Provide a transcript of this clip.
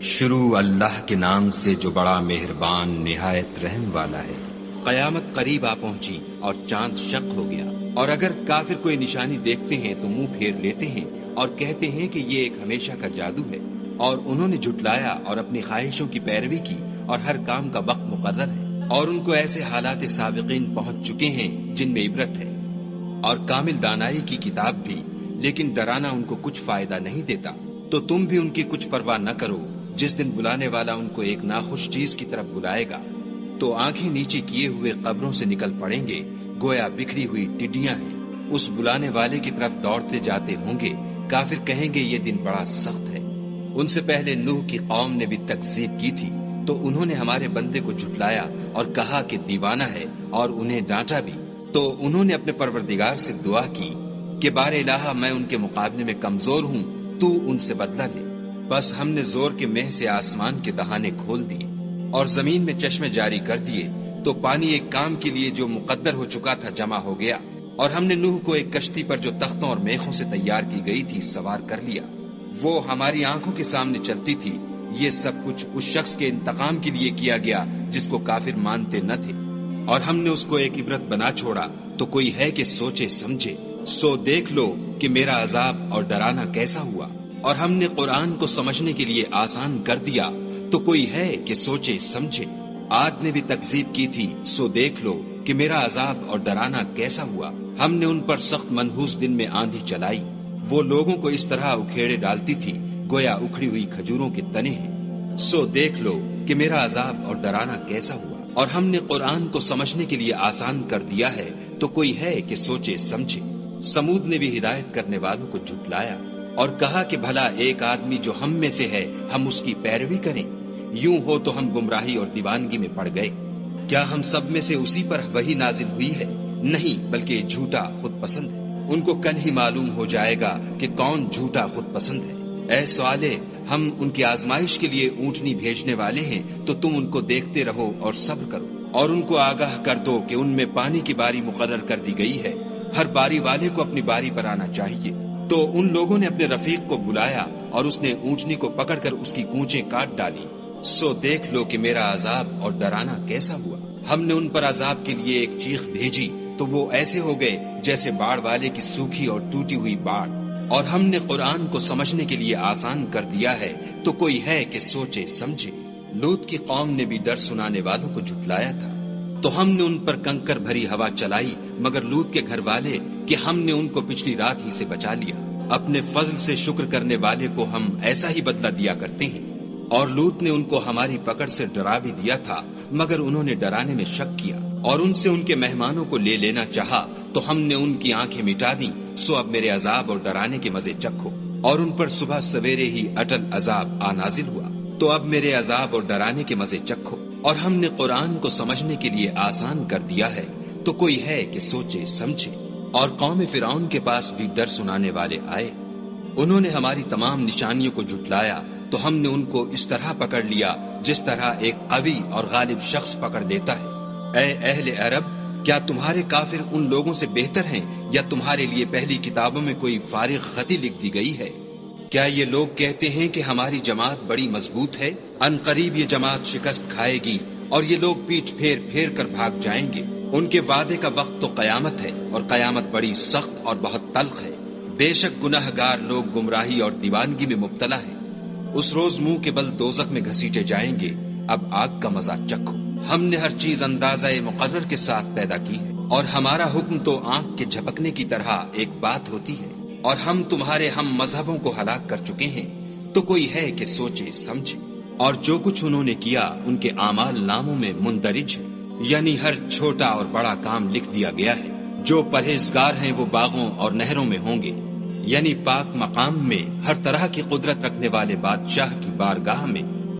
شروع اللہ کے نام سے جو بڑا مہربان نہایت رحم والا ہے۔ قیامت قریب آ پہنچی اور چاند شق ہو گیا، اور اگر کافر کوئی نشانی دیکھتے ہیں تو منہ پھیر لیتے ہیں اور کہتے ہیں کہ یہ ایک ہمیشہ کا جادو ہے، اور انہوں نے جھٹلایا اور اپنی خواہشوں کی پیروی کی، اور ہر کام کا وقت مقرر ہے، اور ان کو ایسے حالات سابقین پہنچ چکے ہیں جن میں عبرت ہے، اور کامل دانائی کی کتاب بھی، لیکن ڈرانا ان کو کچھ فائدہ نہیں دیتا۔ تو تم بھی ان کی کچھ پرواہ نہ کرو، جس دن بلانے والا ان کو ایک ناخوش چیز کی طرف بلائے گا تو آنکھیں نیچے کیے ہوئے قبروں سے نکل پڑیں گے، گویا بکھری ہوئی ٹڈیاں ہیں۔ اس بلانے والے کی طرف دوڑتے جاتے ہوں گے، کافر کہیں گے یہ دن بڑا سخت ہے۔ ان سے پہلے نوح کی قوم نے بھی تکذیب کی تھی، تو انہوں نے ہمارے بندے کو جھٹلایا اور کہا کہ دیوانہ ہے، اور انہیں ڈانٹا بھی۔ تو انہوں نے اپنے پروردگار سے دعا کی کہ بار الہ میں ان کے مقابلے میں کمزور ہوں، تو ان سے بدلہ لے۔ بس ہم نے زور کے مہ سے آسمان کے دہانے کھول دیے اور زمین میں چشمے جاری کر دیے، تو پانی ایک کام کے لیے جو مقدر ہو چکا تھا جمع ہو گیا، اور ہم نے نوح کو ایک کشتی پر جو تختوں اور میخوں سے تیار کی گئی تھی سوار کر لیا۔ وہ ہماری آنکھوں کے سامنے چلتی تھی۔ یہ سب کچھ اس شخص کے انتقام کے لیے کیا گیا جس کو کافر مانتے نہ تھے، اور ہم نے اس کو ایک عبرت بنا چھوڑا، تو کوئی ہے کہ سوچے سمجھے۔ سو دیکھ لو کہ میرا عذاب اور ڈرانا کیسا ہوا، اور ہم نے قرآن کو سمجھنے کے لیے آسان کر دیا، تو کوئی ہے کہ سوچے سمجھے۔ عاد نے بھی تکذیب کی تھی، سو دیکھ لو کہ میرا عذاب اور ڈرانا کیسا ہوا۔ ہم نے ان پر سخت منحوس دن میں آندھی چلائی، وہ لوگوں کو اس طرح اکھیڑے ڈالتی تھی گویا اکھڑی ہوئی کھجوروں کے تنے ہیں۔ سو دیکھ لو کہ میرا عذاب اور ڈرانا کیسا ہوا، اور ہم نے قرآن کو سمجھنے کے لیے آسان کر دیا ہے، تو کوئی ہے کہ سوچے سمجھے۔ سمود نے بھی ہدایت کرنے والوں کو جھٹلایا اور کہا کہ بھلا ایک آدمی جو ہم میں سے ہے ہم اس کی پیروی کریں؟ یوں ہو تو ہم گمراہی اور دیوانگی میں پڑ گئے۔ کیا ہم سب میں سے اسی پر وحی نازل ہوئی ہے؟ نہیں، بلکہ یہ جھوٹا خود پسند ہے۔ ان کو کل ہی معلوم ہو جائے گا کہ کون جھوٹا خود پسند ہے۔ اے صالح، ہم ان کی آزمائش کے لیے اونٹنی بھیجنے والے ہیں، تو تم ان کو دیکھتے رہو اور صبر کرو، اور ان کو آگاہ کر دو کہ ان میں پانی کی باری مقرر کر دی گئی ہے، ہر باری والے کو اپنی باری پر آنا چاہیے۔ تو ان لوگوں نے اپنے رفیق کو بلایا اور اس نے اونٹنی کو پکڑ کر اس کی کونچیں کاٹ ڈالی۔ سو دیکھ لو کہ میرا عذاب اور ڈرانا کیسا ہوا۔ ہم نے ان پر عذاب کے لیے ایک چیخ بھیجی، تو وہ ایسے ہو گئے جیسے باڑ والے کی سوکھی اور ٹوٹی ہوئی باڑ۔ اور ہم نے قرآن کو سمجھنے کے لیے آسان کر دیا ہے، تو کوئی ہے کہ سوچے سمجھے۔ لوط کی قوم نے بھی ڈر سنانے والوں کو جھٹلایا تھا، تو ہم نے ان پر کنکر بھری ہوا چلائی، مگر لوط کے گھر والے کہ ہم نے ان کو پچھلی رات ہی سے بچا لیا۔ اپنے فضل سے شکر کرنے والے کو ہم ایسا ہی بدلہ دیا کرتے ہیں۔ اور لوط نے ان کو ہماری پکڑ سے ڈرا بھی دیا تھا، مگر انہوں نے ڈرانے میں شک کیا اور ان سے ان کے مہمانوں کو لے لینا چاہا، تو ہم نے ان کی آنکھیں مٹا دیں۔ سو اب میرے عذاب اور ڈرانے کے مزے چکھو۔ اور ان پر صبح سویرے ہی اٹل عذاب آ نازل ہوا، تو اب میرے عذاب اور ڈرانے کے مزے چکھو۔ اور ہم نے قرآن کو سمجھنے کے لیے آسان کر دیا ہے، تو کوئی ہے کہ سوچے سمجھے۔ اور قوم فرعون کے پاس بھی ڈر سنانے والے آئے، انہوں نے ہماری تمام نشانیوں کو جھٹلایا، تو ہم نے ان کو اس طرح پکڑ لیا جس طرح ایک قوی اور غالب شخص پکڑ لیتا ہے۔ اے اہل عرب، کیا تمہارے کافر ان لوگوں سے بہتر ہیں، یا تمہارے لیے پہلی کتابوں میں کوئی فارغ خطی لکھ دی گئی ہے؟ کیا یہ لوگ کہتے ہیں کہ ہماری جماعت بڑی مضبوط ہے؟ ان قریب یہ جماعت شکست کھائے گی، اور یہ لوگ پیٹھ پھیر پھیر کر بھاگ جائیں گے۔ ان کے وعدے کا وقت تو قیامت ہے، اور قیامت بڑی سخت اور بہت تلخ ہے۔ بے شک گناہ گار لوگ گمراہی اور دیوانگی میں مبتلا ہیں۔ اس روز منہ کے بل دوزخ میں گھسیٹے جائیں گے۔ اب آگ کا مزہ چکھو۔ ہم نے ہر چیز اندازہ مقرر کے ساتھ پیدا کی ہے، اور ہمارا حکم تو آنکھ کے جھپکنے کی طرح ایک بات ہوتی ہے۔ اور ہم تمہارے ہم مذہبوں کو ہلاک کر چکے ہیں، تو کوئی ہے کہ سوچے سمجھے۔ اور جو کچھ انہوں نے کیا ان کے اعمال ناموں میں مندرج ہے، یعنی ہر چھوٹا اور بڑا کام لکھ دیا گیا ہے۔ جو پرہیزگار ہیں وہ باغوں اور نہروں میں ہوں گے، یعنی پاک مقام میں ہر طرح کی قدرت رکھنے والے بادشاہ کی بارگاہ میں۔